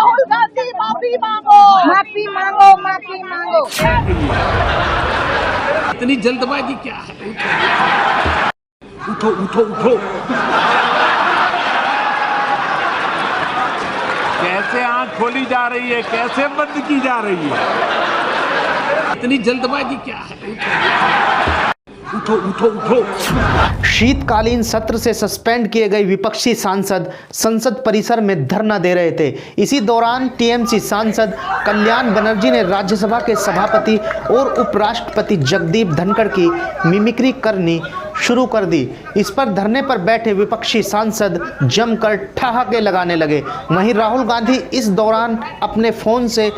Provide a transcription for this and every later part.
राहुल गांधी माफी मांगो, माफी मांगो, माफी मांगो। इतनी जल्दबाजी क्या है? उठो उठो उठो। कैसे आंख खोली जा रही है, कैसे बंद की जा रही है? इतनी जल्दबाजी क्या है? उठो उठो उठो। शीतकालीन सत्र से सस्पेंड किए गए विपक्षी सांसद संसद परिसर में धरना दे रहे थे। इसी दौरान टीएमसी सांसद कल्याण बनर्जी ने राज्यसभा के सभापति और उपराष्ट्रपति जगदीप धनखड़ की मिमिक्री करनी शुरू कर दी। इस पर धरने पर बैठे विपक्षी सांसद जमकर ठहाके लगाने लगे। वहीं राहुल गांधी इस दौरान अपने फोन से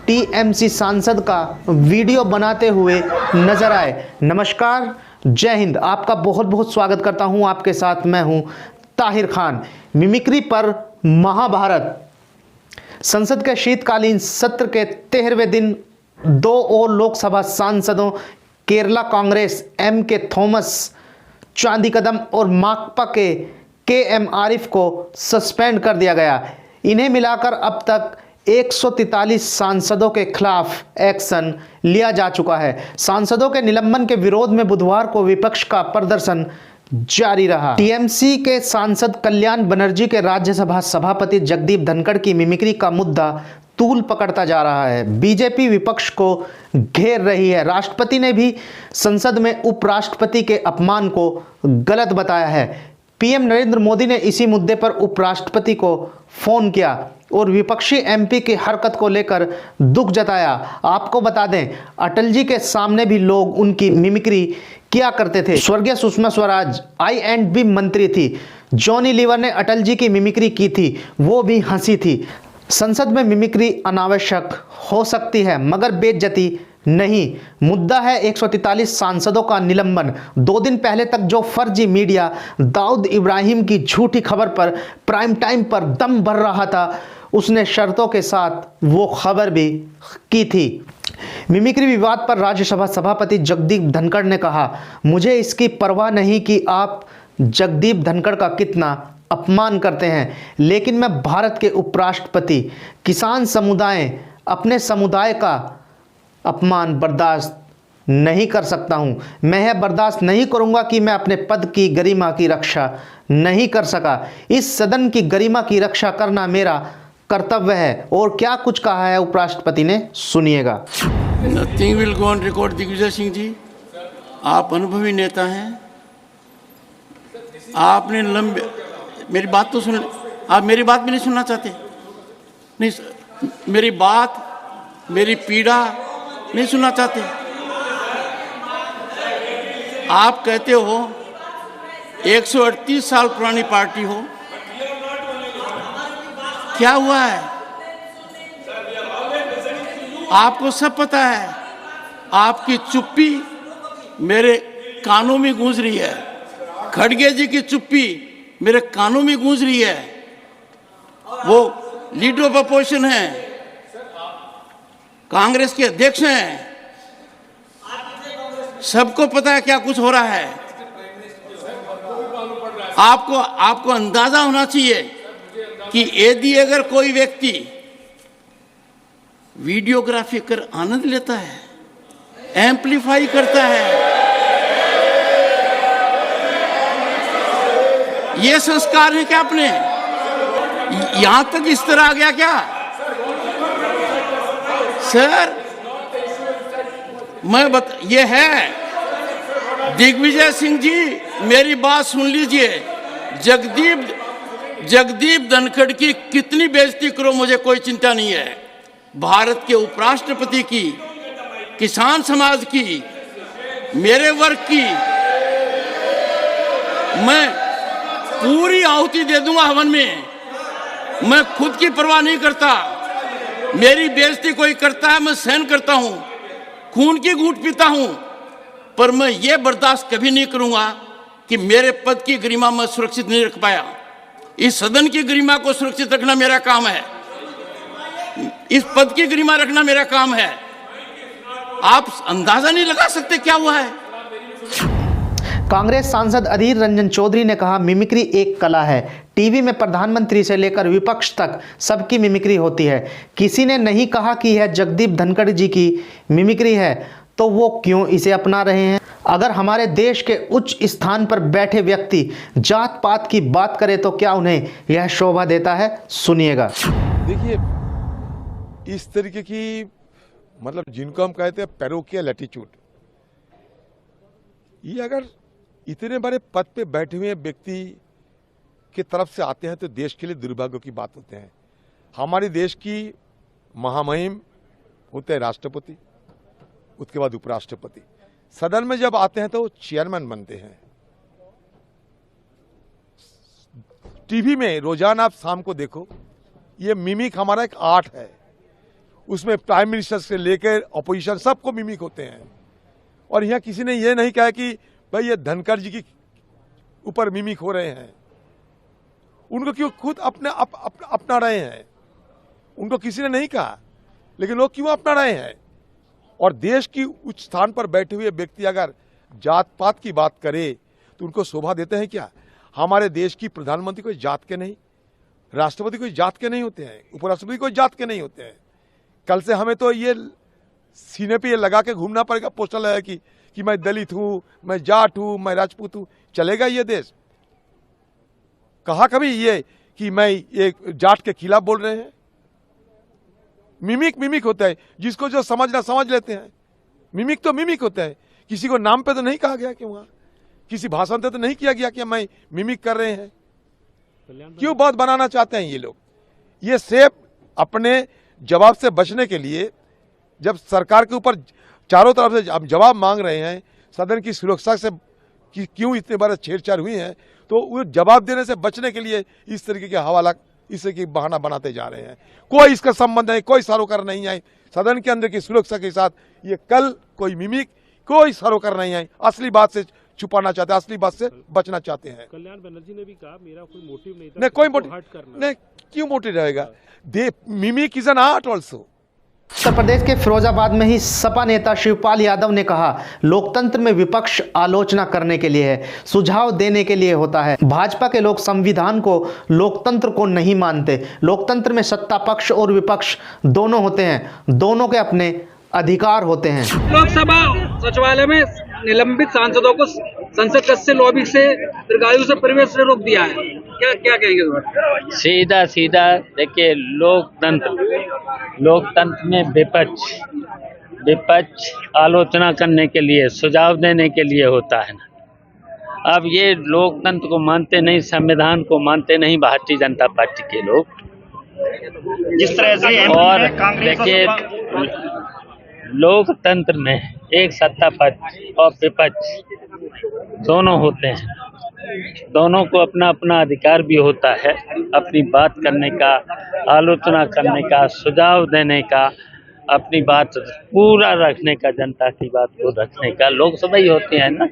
टीएमसी सांसद का वीडियो बनाते हुए नजर आए। नमस्कार, जय हिंद। आपका बहुत बहुत स्वागत करता हूं। आपके साथ मैं हूं ताहिर खान। मिमिक्री पर महाभारत। संसद के शीतकालीन सत्र के 13वें दिन दो और लोकसभा सांसदों केरला कांग्रेस के थॉमस चांदीकदम और माकपा के एम आरिफ को सस्पेंड कर दिया गया। इन्हें मिलाकर अब तक 143 सांसदों के खिलाफ एक्शन लिया जा चुका है। सांसदों के निलंबन के विरोध में बुधवार को विपक्ष का प्रदर्शन जारी रहा। टीएमसी के सांसद कल्याण बनर्जी के राज्यसभा सभापति जगदीप धनखड़ की मिमिक्री का मुद्दा तूल पकड़ता जा रहा है। बीजेपी विपक्ष को घेर रही है। राष्ट्रपति ने भी संसद में उपराष्ट्रपति के अपमान को गलत बताया है। पीएम नरेंद्र मोदी ने इसी मुद्दे पर उपराष्ट्रपति को फोन किया और विपक्षी एमपी की हरकत को लेकर दुख जताया। आपको बता दें, अटल जी के सामने भी लोग उनकी मिमिक्री किया करते थे। स्वर्गीय सुषमा स्वराज I&B मंत्री थी। जॉनी लीवर ने अटल जी की मिमिक्री की थी, वो भी हंसी थी। संसद में मिमिक्री अनावश्यक हो सकती है मगर बेइज्जती नहीं। मुद्दा है 143 सांसदों का निलंबन। 2 दिन पहले तक जो फर्जी मीडिया दाऊद इब्राहिम की झूठी खबर पर प्राइम टाइम पर दम भर रहा था, उसने शर्तों के साथ वो खबर भी की थी। मिमिक्री विवाद पर राज्यसभा सभापति जगदीप धनखड़ ने कहा, मुझे इसकी परवाह नहीं कि आप जगदीप धनखड़ का कितना अपमान करते हैं, लेकिन मैं भारत के उपराष्ट्रपति, किसान समुदाय, अपने समुदाय का अपमान बर्दाश्त नहीं कर सकता हूं। मैं यह बर्दाश्त नहीं करूंगा कि मैं अपने पद की गरिमा की रक्षा नहीं कर सका। इस सदन की गरिमा की रक्षा करना मेरा कर्तव्य है। और क्या कुछ कहा है उपराष्ट्रपति ने, सुनिएगा। Nothing will go on record. Digvijaya Singh ji, आप अनुभवी नेता हैं। आपने मेरी बात तो सुन, आप मेरी बात भी नहीं सुनना चाहते? नहीं, मेरी बात, मेरी पीड़ा नहीं सुनना चाहते? आप कहते हो 138 साल पुरानी पार्टी हो, क्या हुआ है? आपको सब पता है। आपकी चुप्पी मेरे कानों में गूंज रही है। खड़गे जी की चुप्पी मेरे कानों में गूंज रही है। वो लीडर ऑफ अपोजिशन है, कांग्रेस के अध्यक्ष हैं। सबको पता है क्या कुछ हो रहा है। आपको अंदाजा होना चाहिए कि यदि अगर कोई व्यक्ति वीडियोग्राफी कर आनंद लेता है, एम्पलीफाई करता है, ये संस्कार है क्या अपने? यहां तक इस तरह आ गया क्या? सर, ये है दिग्विजय सिंह जी, मेरी बात सुन लीजिए। जगदीप धनखड़ की कितनी बेइज्जती करो, मुझे कोई चिंता नहीं है। भारत के उपराष्ट्रपति की, किसान समाज की, मेरे वर्ग की मैं पूरी आहुति दे दूंगा हवन में। मैं खुद की परवाह नहीं करता। मेरी बेइज्जती कोई करता है, मैं सहन करता हूं, खून की घूंट पीता हूं, पर मैं ये बर्दाश्त कभी नहीं करूंगा कि मेरे पद की गरिमा मैं सुरक्षित नहीं रख पाया। इस सदन की गरिमा को सुरक्षित रखना मेरा काम है। इस पद की गरिमा रखना मेरा काम है। आप अंदाजा नहीं लगा सकते क्या हुआ है। कांग्रेस सांसद अधीर रंजन चौधरी ने कहा, मिमिक्री एक कला है। टीवी में प्रधानमंत्री से लेकर विपक्ष तक सबकी मिमिक्री होती है। किसी ने नहीं कहा कि यह जगदीप धनखड़ जी की मिमिक्री है, तो वो क्यों इसे अपना रहे हैं? अगर हमारे देश के उच्च स्थान पर बैठे व्यक्ति जात पात की बात करें तो क्या उन्हें यह शोभा देता है? सुनिएगा। देखिए, इस तरीके की मतलब जिनको हम कहते हैं पैरोकियल एटीट्यूड, ये अगर इतने बड़े पद पे बैठे हुए व्यक्ति की तरफ से आते हैं तो देश के लिए दुर्भाग्य की बात होते हैं। हमारे देश की महामहिम होते हैं राष्ट्रपति, उसके बाद उपराष्ट्रपति। सदन में जब आते हैं तो चेयरमैन बनते हैं। टीवी में रोजाना आप शाम को देखो, ये मिमिक हमारा एक आर्ट है। उसमें प्राइम मिनिस्टर से लेकर अपोजिशन सबको मिमिक होते हैं। और यहाँ किसी ने ये नहीं कहा कि भाई ये धनखड़ जी की ऊपर मिमिक हो रहे हैं। उनको क्यों खुद अपना रहे हैं? उनको किसी ने नहीं कहा, लेकिन लोग क्यों अपना रहे हैं? और देश की उच्च स्थान पर बैठे हुए व्यक्ति अगर जात पात की बात करे तो उनको शोभा देते हैं क्या? हमारे देश की प्रधानमंत्री कोई जात के नहीं, राष्ट्रपति कोई जात के नहीं होते हैं, उपराष्ट्रपति कोई जात के नहीं होते हैं। कल से हमें तो ये सीने पे ये लगा के घूमना पड़ेगा पोस्टर लगा कि मैं दलित हूं, मैं जाट हूं, मैं राजपूत हूं। चलेगा ये देश? कहा कभी ये कि मैं ये जाट के खिलाफ बोल रहे हैं? मिमिक होता है, जिसको जो समझना समझ लेते हैं। मिमिक तो मिमिक होता है। किसी को नाम पे तो नहीं कहा गया कि वहां किसी भाषण पे तो नहीं किया गया कि मैं मिमिक कर रहे हैं। क्यों बात बनाना चाहते हैं ये लोग? ये सिर्फ अपने जवाब से बचने के लिए, जब सरकार के ऊपर चारों तरफ से अब जवाब मांग रहे हैं, सदन की सुरक्षा से कि क्यों इतने बार छेड़छाड़ हुई है, तो वो जवाब देने से बचने के लिए इस तरीके के हवाला, इस तरीके की बहाना बनाते जा रहे हैं। कोई इसका संबंध नहीं, कोई सरोकार नहीं है सदन के अंदर की सुरक्षा के साथ। ये कल कोई मिमिक, कोई सरोकार नहीं है। असली बात से छुपाना चाहते हैं, असली बात से बचना चाहते हैं। कल्याण बनर्जी ने भी कहा मेरा कोई मोटिव नहीं था। नहीं, कोई मोटिव नहीं, क्यों मोटिव रहेगा? The mimic is an art also. Uttar Pradesh के फिरोजाबाद में ही सपा नेता शिवपाल यादव ने कहा, लोकतंत्र में विपक्ष आलोचना करने के लिए है, सुझाव देने के लिए होता है। भाजपा के लोग संविधान को, लोकतंत्र को नहीं मानते। लोकतंत्र में सत्ता पक्ष और विपक्ष दोनों होते हैं, दोनों के अपने अधिकार होते हैं। लोकसभा सचिवालय में निलंबित सांसदों को संसद कक्ष से, लॉबी से, दीर्घायु से प्रवेश से रोक दिया है। क्या कहेंगे? सीधा देखिए, लोकतंत्र में विपक्ष आलोचना करने के लिए, सुझाव देने के लिए होता है ना। अब ये लोकतंत्र को मानते नहीं, संविधान को मानते नहीं भारतीय जनता पार्टी के लोग। जिस तरह से और देखिए, लोकतंत्र में एक सत्ता पक्ष और विपक्ष दोनों होते हैं। दोनों को अपना अपना अधिकार भी होता है, अपनी बात करने का, आलोचना करने का, सुझाव देने का, अपनी बात पूरा रखने का, जनता की बात को रखने का। लोकसभा ही होते हैं ना।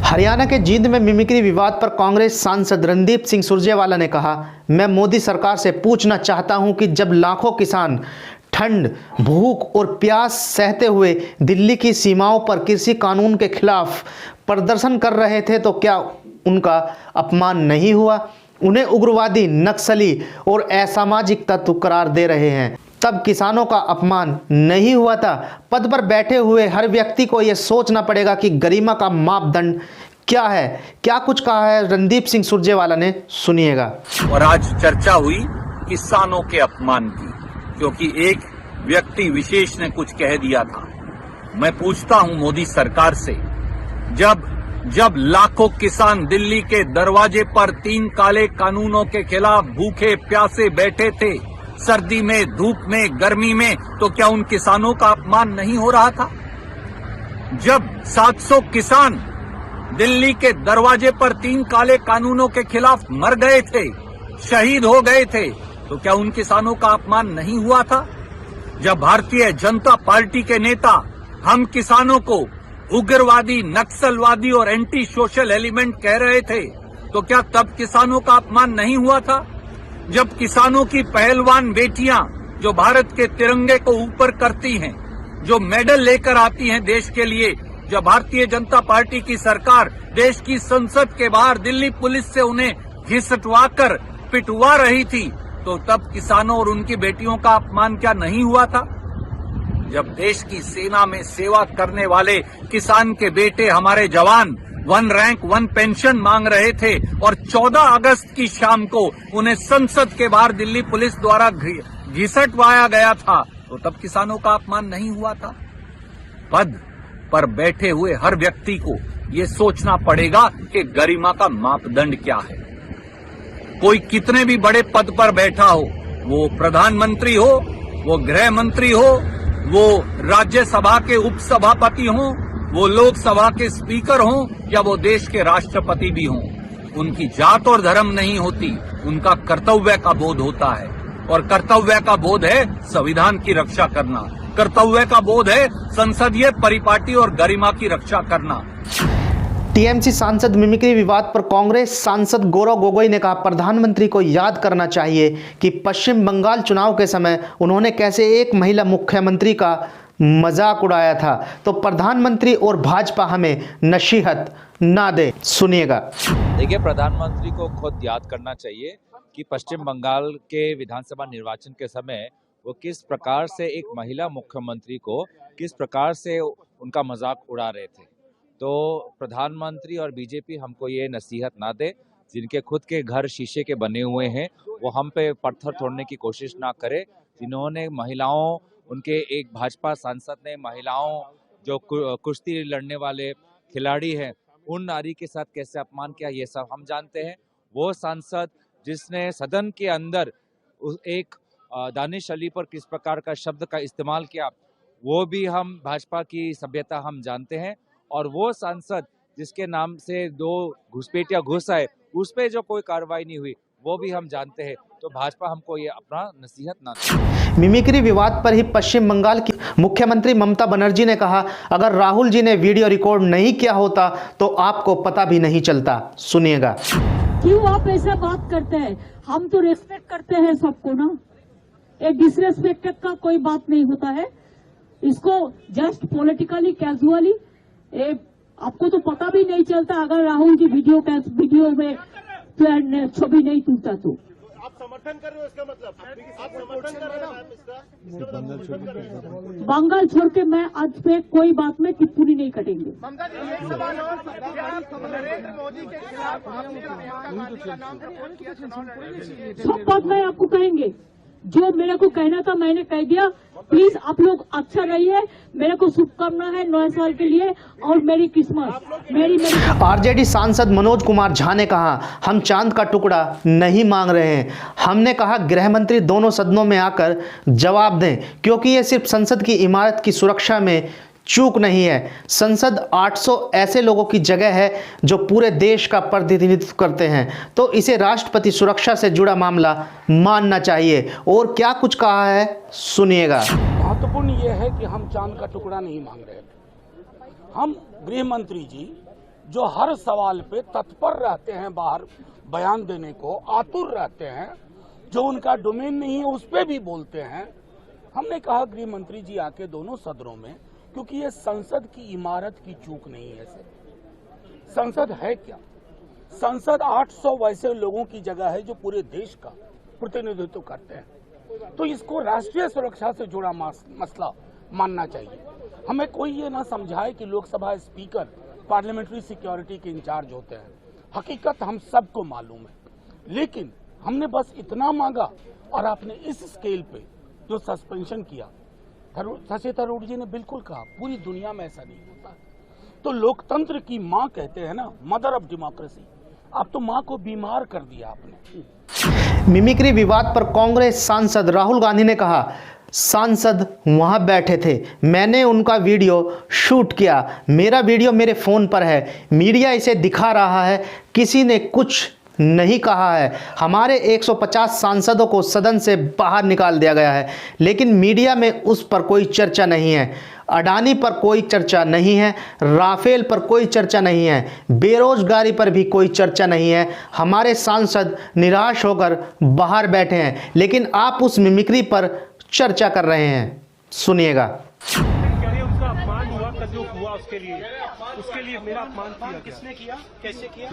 हरियाणा के जींद में मिमिक्री विवाद पर कांग्रेस सांसद रणदीप सिंह सुरजेवाला ने कहा, मैं मोदी सरकार से पूछना चाहता हूं कि जब लाखों किसान ठंड, भूख और प्यास सहते हुए दिल्ली की सीमाओं पर कृषि कानून के खिलाफ प्रदर्शन कर रहे थे, तो क्या उनका अपमान नहीं हुआ? उन्हें उग्रवादी, नक्सली और असामाजिक तत्व करार दे रहे हैं, तब किसानों का अपमान नहीं हुआ था? पद पर बैठे हुए हर व्यक्ति को यह सोचना पड़ेगा कि गरिमा का मापदंड क्या है। क्या कुछ कहा है रणदीप सिंह सुरजेवाला ने, सुनिएगा। और आज चर्चा हुई किसानों के अपमान की, क्योंकि एक व्यक्ति विशेष ने कुछ कह दिया था। मैं पूछता हूं मोदी सरकार से, जब लाखों किसान दिल्ली के दरवाजे पर 3 काले कानूनों के खिलाफ भूखे प्यासे बैठे थे, सर्दी में, धूप में, गर्मी में, तो क्या उन किसानों का अपमान नहीं हो रहा था? जब 700 किसान दिल्ली के दरवाजे पर 3 काले कानूनों के खिलाफ मर गए थे, शहीद हो गए थे, तो क्या उन किसानों का अपमान नहीं हुआ था? जब भारतीय जनता पार्टी के नेता हम किसानों को उग्रवादी, नक्सलवादी और एंटी सोशल एलिमेंट कह रहे थे, तो क्या तब किसानों का अपमान नहीं हुआ था? जब किसानों की पहलवान बेटियां जो भारत के तिरंगे को ऊपर करती हैं, जो मेडल लेकर आती हैं देश के लिए, जब भारतीय जनता पार्टी की सरकार देश की संसद के बाहर दिल्ली पुलिस से उन्हें घिसटवाकर पिटवा रही थी, तो तब किसानों और उनकी बेटियों का अपमान क्या नहीं हुआ था? जब देश की सेना में सेवा करने वाले किसान के बेटे, हमारे जवान 1 रैंक 1 पेंशन मांग रहे थे और 14 अगस्त की शाम को उन्हें संसद के बाहर दिल्ली पुलिस द्वारा घिसटवाया गया था, तो तब किसानों का अपमान नहीं हुआ था? पद पर बैठे हुए हर व्यक्ति को ये सोचना पड़ेगा कि गरिमा का मापदंड क्या है। कोई कितने भी बड़े पद पर बैठा हो, वो प्रधानमंत्री हो, वो गृह मंत्री हो, वो राज्यसभा के उपसभापति हो, वो लोकसभा के स्पीकर हो, या वो देश के राष्ट्रपति भी हों, उनकी जात और धर्म नहीं होती, उनका कर्तव्य का बोध होता है। और कर्तव्य का बोध है संविधान की रक्षा करना, कर्तव्य का बोध है संसदीय परिपाटी और गरिमा की रक्षा करना। टीएमसी सांसद मिमिक्री विवाद पर कांग्रेस सांसद गौरव गोगोई ने कहा, प्रधानमंत्री को याद करना चाहिए कि पश्चिम बंगाल चुनाव के समय उन्होंने कैसे एक महिला मुख्यमंत्री का मजाक उड़ाया था। तो प्रधानमंत्री और भाजपा हमें नसीहत ना दे। सुनिएगा। देखिए, प्रधानमंत्री को खुद याद करना चाहिए कि पश्चिम बंगाल के विधानसभा निर्वाचन के समय वो किस प्रकार से एक महिला मुख्यमंत्री को किस प्रकार से उनका मजाक उड़ा रहे थे। तो प्रधानमंत्री और बीजेपी हमको ये नसीहत ना दे, जिनके खुद के घर शीशे के बने हुए हैं वो हम पे पत्थर तोड़ने की कोशिश ना करे। जिन्होंने महिलाओं, उनके एक भाजपा सांसद ने महिलाओं जो कुश्ती लड़ने वाले खिलाड़ी हैं, उन नारी के साथ कैसे अपमान किया, ये सब हम जानते हैं। वो सांसद जिसने सदन के अंदर एक दानिश अली पर किस प्रकार का शब्द का इस्तेमाल किया, वो भी हम भाजपा की सभ्यता हम जानते हैं। और वो सांसद जिसके नाम से 2 घुसपैठिया घुस आए, उस पर जो कोई कार्रवाई नहीं हुई, वो भी हम जानते हैं। तो भाजपा हमको ये अपना नसीहत ना दे। मिमिक्री विवाद पर ही पश्चिम बंगाल की मुख्यमंत्री ममता बनर्जी ने कहा, अगर राहुल जी ने वीडियो रिकॉर्ड नहीं किया होता तो आपको पता भी नहीं चलता। सुनिएगा। क्यों आप ऐसा बात करते हैं? हम तो रेस्पेक्ट करते हैं सबको ना, एक डिसरेस्पेक्ट का कोई बात नहीं होता है। इसको जस्ट पॉलिटिकली कैजुअली, आपको तो पता भी नहीं चलता अगर राहुल जी वीडियो में छवि नहीं टूटता तो। आप समर्थन कर रहे हो, इसका मतलब आप समर्थन कर रहे हो इसका? बंगाल छोड़ के मैं आज पे कोई बात में टिप्पणी नहीं कटेंगे। सब बात मैं आपको कहेंगे, जो मेरे को कहना था मैंने कह दिया। प्लीज आप लोग अच्छा रहिए, मेरे को शुभकामना है नए साल के लिए और मेरी क्रिसमस। मेरी आरजेडी सांसद मनोज कुमार झा ने कहा, हम चांद का टुकड़ा नहीं मांग रहे हैं। हमने कहा गृह मंत्री दोनों सदनों में आकर जवाब दें, क्योंकि ये सिर्फ संसद की इमारत की सुरक्षा में चूक नहीं है। संसद 800 ऐसे लोगों की जगह है जो पूरे देश का प्रतिनिधित्व करते हैं, तो इसे राष्ट्रपति सुरक्षा से जुड़ा मामला मानना चाहिए। और क्या कुछ कहा है, सुनिएगा। महत्वपूर्ण ये है कि हम चांद का टुकड़ा नहीं मांग रहे। हम गृह मंत्री जी जो हर सवाल पे तत्पर रहते हैं, बाहर बयान देने को आतुर रहते हैं, जो उनका डोमेन नहीं है उस पर भी बोलते हैं। हमने कहा गृह मंत्री जी आके दोनों सदनों में, क्योंकि ये संसद की इमारत की चूक नहीं है। संसद है क्या? संसद 800 वैसे लोगों की जगह है जो पूरे देश का प्रतिनिधित्व करते हैं, तो इसको राष्ट्रीय सुरक्षा से जुड़ा मसला मानना चाहिए। हमें कोई ये ना समझाए कि लोकसभा स्पीकर पार्लियामेंट्री सिक्योरिटी के इंचार्ज होते हैं। हकीकत हम सबको मालूम है, लेकिन हमने बस इतना मांगा और आपने इस स्केल पे जो सस्पेंशन किया, शशि थरूर जी ने बिल्कुल कहा पूरी दुनिया में ऐसा नहीं होता। तो लोकतंत्र की माँ कहते हैं ना, मदर ऑफ डेमोक्रेसी, अब तो माँ को बीमार कर दिया आपने। मिमिक्री विवाद पर कांग्रेस सांसद राहुल गांधी ने कहा, सांसद वहां बैठे थे, मैंने उनका वीडियो शूट किया, मेरा वीडियो मेरे फोन पर है, मीडिया इसे दिखा रहा है, किसी ने कुछ नहीं कहा है। हमारे 150 सांसदों को सदन से बाहर निकाल दिया गया है, लेकिन मीडिया में उस पर कोई चर्चा नहीं है। अडानी पर कोई चर्चा नहीं है, राफेल पर कोई चर्चा नहीं है, बेरोजगारी पर भी कोई चर्चा नहीं है। हमारे सांसद निराश होकर बाहर बैठे हैं, लेकिन आप उस मिमिक्री पर चर्चा कर रहे हैं। सुनिएगा। उसका अपमान हुआ, जो हुआ उसके लिए मेरा अपमान किया। किसने किया, कैसे किया?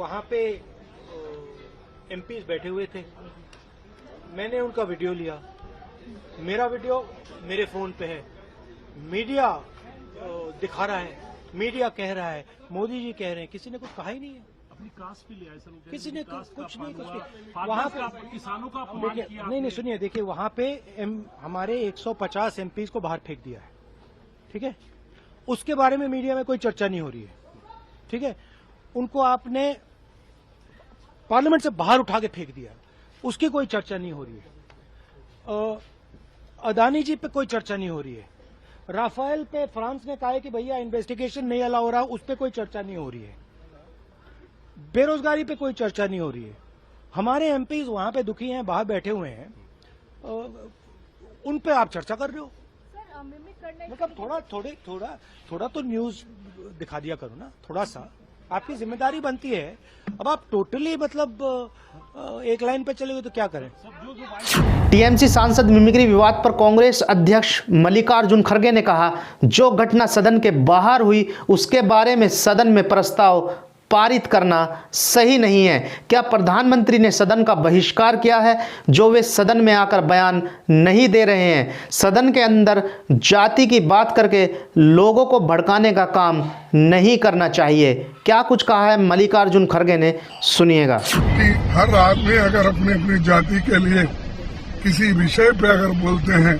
वहाँ पे एमपीज बैठे हुए थे, मैंने उनका वीडियो लिया, मेरा वीडियो मेरे फोन पे है, मीडिया दिखा रहा है, मीडिया कह रहा है, मोदी जी कह रहे हैं, किसी ने कुछ कहा ही नहीं है। अपनी कास्ट भी लिया है, किसी ने कुछ नहीं वहाँ पे किसानों का अपमान किया। नहीं सुनिए, देखिए वहाँ पे हमारे 150 एमपीज को बाहर फेंक दिया है, ठीक है, उसके बारे में मीडिया में कोई चर्चा नहीं हो रही है, ठीक है, उनको आपने पार्लियामेंट से बाहर उठा के फेंक दिया, उसकी कोई चर्चा नहीं हो रही है। अदानी जी पे कोई चर्चा नहीं हो रही है, राफेल पे फ्रांस ने कहा है कि भैया इन्वेस्टिगेशन नहीं अलाउ हो रहा, उस पर कोई चर्चा नहीं हो रही है, बेरोजगारी पे कोई चर्चा नहीं हो रही है। हमारे एमपीज वहां पे दुखी हैं, बाहर बैठे हुए हैं, उन पे आप चर्चा कर रहे हो। मतलब थोड़ा तो न्यूज दिखा दिया करो ना, थोड़ा सा आपकी जिम्मेदारी बनती है। अब आप टोटली मतलब एक लाइन पे चले गए तो क्या करें। टीएमसी सांसद मिमिक्री विवाद पर कांग्रेस अध्यक्ष मल्लिकार्जुन खड़गे ने कहा, जो घटना सदन के बाहर हुई उसके बारे में सदन में प्रस्ताव पारित करना सही नहीं है। क्या प्रधानमंत्री ने सदन का बहिष्कार किया है जो वे सदन में आकर बयान नहीं दे रहे हैं? सदन के अंदर जाति की बात करके लोगों को भड़काने का काम नहीं करना चाहिए। क्या कुछ कहा है मल्लिकार्जुन खड़गे ने, सुनिएगा। कि हर आदमी अगर अपनी अपनी जाति के लिए किसी विषय पे अगर बोलते हैं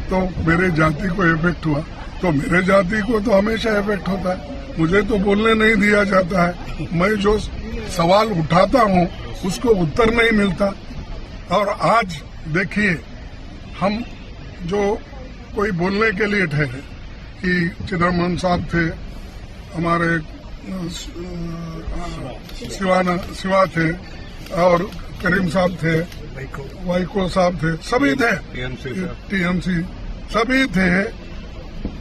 तो मेरे जाति को इफेक्ट हुआ, तो मेरे जाति को तो हमेशा इफेक्ट होता है, मुझे तो बोलने नहीं दिया जाता है। मैं जो सवाल उठाता हूँ उसको उत्तर नहीं मिलता। और आज देखिए, हम जो कोई बोलने के लिए ठहरे कि चिदम्बरम साहब थे, हमारे शिवा थे, और करीम साहब थे, वाइको साहब थे, सभी थे, टीएमसी सभी थे,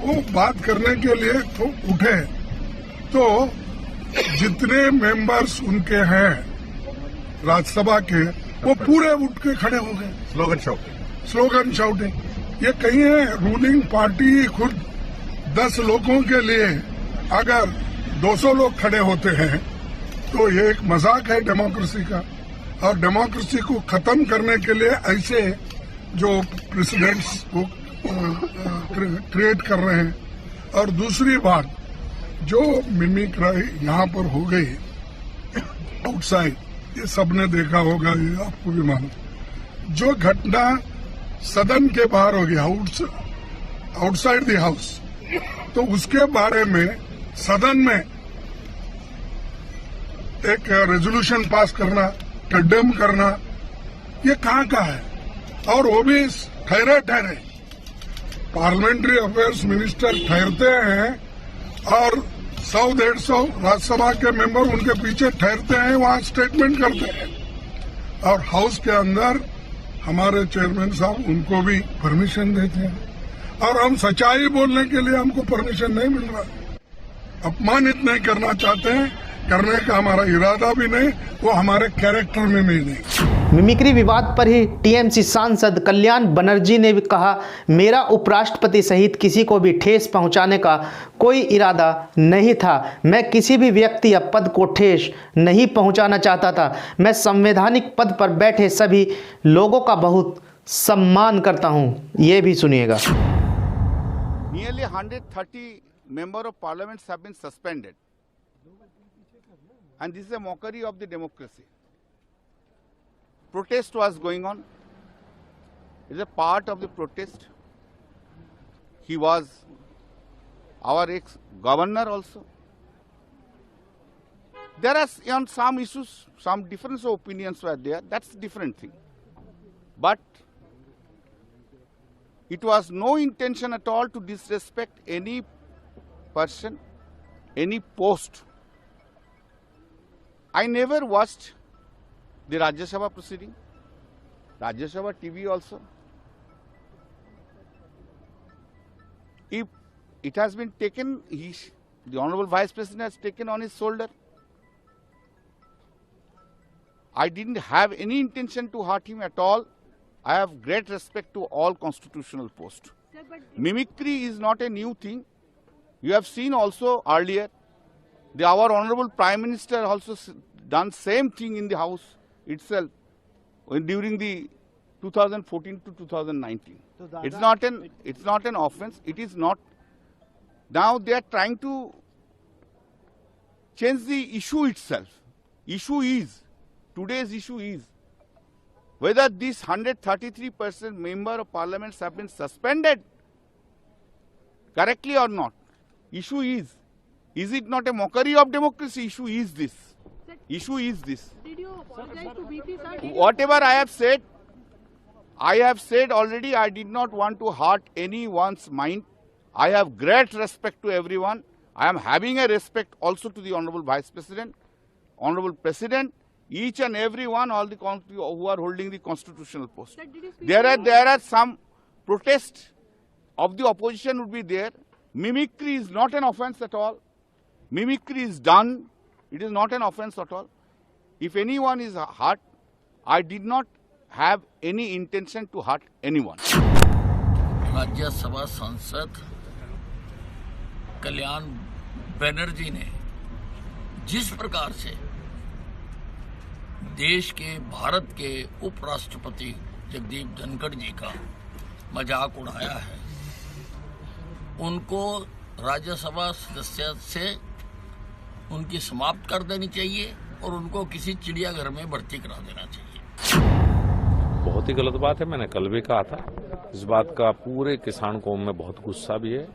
वो बात करने के लिए तो उठे। तो जितने मेंबर्स उनके हैं राज्यसभा के, वो पूरे उठ के खड़े हो गए, स्लोगन शाउटिंग। ये कहीं है रूलिंग पार्टी खुद 10 लोगों के लिए अगर 200 लोग खड़े होते हैं तो ये एक मजाक है डेमोक्रेसी का। और डेमोक्रेसी को खत्म करने के लिए ऐसे जो प्रेसिडेंट्स को क्रिएट कर रहे हैं। और दूसरी बात, जो मिमिक्री यहाँ पर हो गई आउटसाइड, ये सबने देखा होगा, ये आपको भी मालूम। जो घटना सदन के बाहर हो गया, आउटसाइड द हाउस, तो उसके बारे में सदन में एक रेजोल्यूशन पास करना, कंडेम करना, ये कहाँ का है? और वो भी ठहरे पार्लियामेंट्री अफेयर्स मिनिस्टर ठहरते हैं और 100-150 राज्यसभा के मेंबर उनके पीछे ठहरते हैं, वहां स्टेटमेंट करते हैं। और हाउस के अंदर हमारे चेयरमैन साहब उनको भी परमिशन देते हैं, और हम सच्चाई बोलने के लिए हमको परमिशन नहीं मिल रहा। अपमानित नहीं करना चाहते हैं, करने का हमारा इरादा भी नहीं, वो हमारे कैरेक्टर में भी नहीं। मिमिक्री विवाद पर ही टीएमसी सांसद कल्याण बनर्जी ने भी कहा, मेरा उपराष्ट्रपति सहित किसी को भी ठेस पहुंचाने का कोई इरादा नहीं था। मैं किसी भी व्यक्ति या पद को ठेस नहीं पहुंचाना चाहता था। मैं संवैधानिक पद पर बैठे सभी लोगों का बहुत सम्मान करता हूं। ये भी सुनिएगा। Nearly 130 members of parliament have been suspended, and this is a mockery of the democracy. Protest was going on. It is a part of the protest. He was our ex-governor also. There are on some issues, some difference of opinions were there. That's a different thing. But it was no intention at all to disrespect any person, any post. I never watched the Rajya Sabha proceeding, Rajya Sabha TV also. If it has been taken, the Honorable Vice President has taken on his shoulder. I didn't have any intention to hurt him at all. I have great respect to all constitutional posts. Mimicry is not a new thing. You have seen also earlier, our Honorable Prime Minister also done same thing in the House itself during the 2014 to 2019. It's not an offense. It is not. Now they are trying to change the issue itself. Today's issue is whether these 133% member of parliaments have been suspended correctly or not. Issue is it not a mockery of democracy? Issue is this. Did you apologize to BP, sir? Whatever I have said already. I did not want to hurt anyone's mind. I have great respect to everyone. I am having a respect also to the Honorable Vice President, Honorable President, each and every one, all the who are holding the constitutional post. There are some protests of the opposition would be there. Mimicry is not an offense at all. Mimicry is done. It is not an offense at all. If anyone is hurt, I did not have any intention to hurt anyone. Rajya Sabha सांसद कल्याण बनर्जी ने जिस प्रकार से देश के भारत के उपराष्ट्रपति जगदीप धनखड़ जी का मजाक उड़ाया है, उनको राज्यसभा सदस्य से उनकी समाप्त कर देनी चाहिए और उनको किसी चिड़ियाघर में भर्ती करा देना चाहिए। बहुत ही गलत बात है। मैंने कल भी कहा था, इस बात का पूरे किसान कौम में बहुत गुस्सा भी है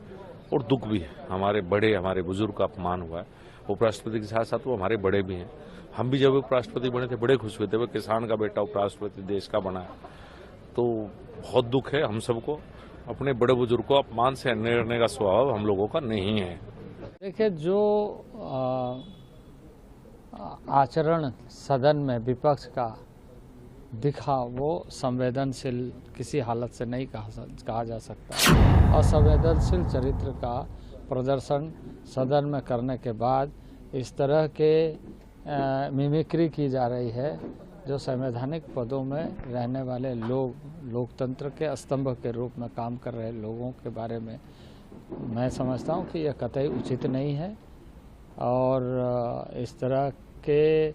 और दुख भी है। हमारे बुजुर्ग का अपमान हुआ है। उपराष्ट्रपति के साथ साथ वो हमारे बड़े भी हैं। हम भी जब उपराष्ट्रपति बने थे बड़े खुश हुए थे, वो किसान का बेटा उपराष्ट्रपति देश का बना है। तो बहुत दुख है हम सबको। अपने बड़े बुजुर्ग को अपमान से अन्याय करने का स्वभाव हम लोगों का नहीं है। देखिए, जो आचरण सदन में विपक्ष का दिखा वो संवेदनशील किसी हालत से नहीं कहा जा सकता। असंवेदनशील चरित्र का प्रदर्शन सदन में करने के बाद इस तरह के मिमिक्री की जा रही है, जो संवैधानिक पदों में रहने वाले लोग, लोकतंत्र के स्तंभ के रूप में काम कर रहे लोगों के बारे में मैं समझता हूं कि यह कतई उचित नहीं है। और इस तरह के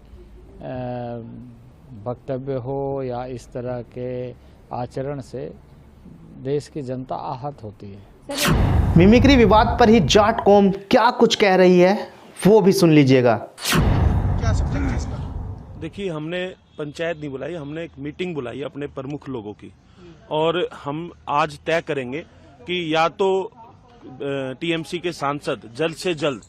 वक्तव्य हो या इस तरह के आचरण से देश की जनता आहत होती है। मिमिक्री विवाद पर ही जाट कौम क्या कुछ कह रही है वो भी सुन लीजिएगा। क्या सब्जेक्ट है इसका? देखिए, हमने पंचायत नहीं बुलाई, हमने एक मीटिंग बुलाई अपने प्रमुख लोगों की, और हम आज तय करेंगे कि या तो टीएमसी के सांसद जल्द से जल्द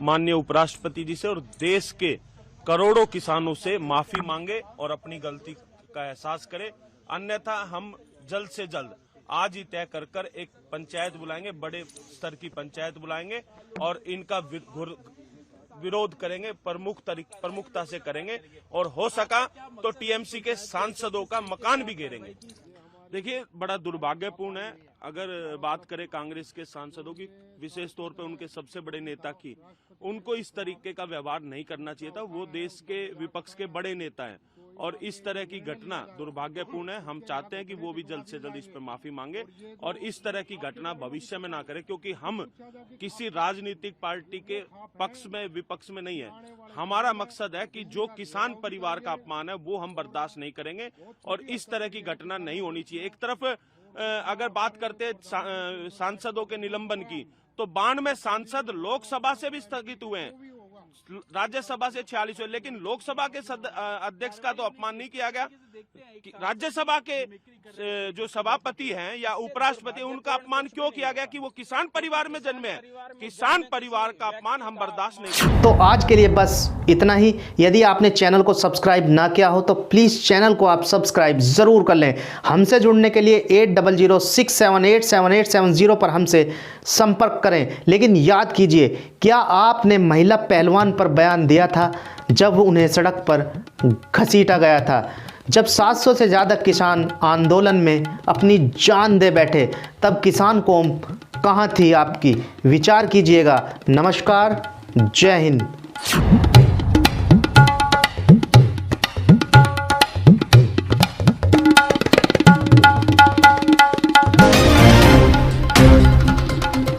माननीय उपराष्ट्रपति जी से और देश के करोड़ों किसानों से माफी मांगे और अपनी गलती का एहसास करें, अन्यथा हम जल्द से जल्द आज ही तय कर एक पंचायत बुलाएंगे, बड़े स्तर की पंचायत बुलाएंगे और इनका विरोध करेंगे, प्रमुखता से करेंगे और हो सका तो टीएमसी के सांसदों का मकान भी घेरेंगे। देखिए, बड़ा दुर्भाग्यपूर्ण है अगर बात करें कांग्रेस के सांसदों की, विशेष तौर पे उनके सबसे बड़े नेता की, उनको इस तरीके का व्यवहार नहीं करना चाहिए था। वो देश के विपक्ष के बड़े नेता हैं और इस तरह की घटना दुर्भाग्यपूर्ण है। हम चाहते हैं कि वो भी जल्द से जल्द इस पर माफी मांगे और इस तरह की घटना भविष्य में ना करे, क्योंकि हम किसी राजनीतिक पार्टी के पक्ष में विपक्ष में नहीं है। हमारा मकसद है कि जो किसान परिवार का अपमान है वो हम बर्दाश्त नहीं करेंगे और इस तरह की घटना नहीं होनी चाहिए। एक तरफ अगर बात करते सांसदों के निलंबन की, तो 92 सांसद लोकसभा से भी स्थगित हुए हैं, राज्यसभा से 46 हुए, लेकिन लोकसभा के अध्यक्ष का तो अपमान नहीं किया गया। राज्यसभा के जो सभापति हैं या उपराष्ट्रपति, उनका अपमान क्यों किया गया कि वो किसान परिवार में जन्मे हैं। किसान परिवार का अपमान हम बर्दाश्त नहीं करेंगे। तो आज के लिए बस इतना ही। यदि आपने चैनल को सब्सक्राइब ना किया हो तो प्लीज़ चैनल को आप सब्सक्राइब ज़रूर कर लें। हमसे जुड़ने के लिए 8006787870 पर हमसे संपर्क करें। लेकिन याद कीजिए, क्या आपने महिला पहलवान पर बयान दिया था जब उन्हें सड़क पर घसीटा गया था? जब 700 से ज़्यादा किसान आंदोलन में अपनी जान दे बैठे, तब किसान कौम कहाँ थी आपकी? विचार कीजिएगा। नमस्कार, जय हिंद।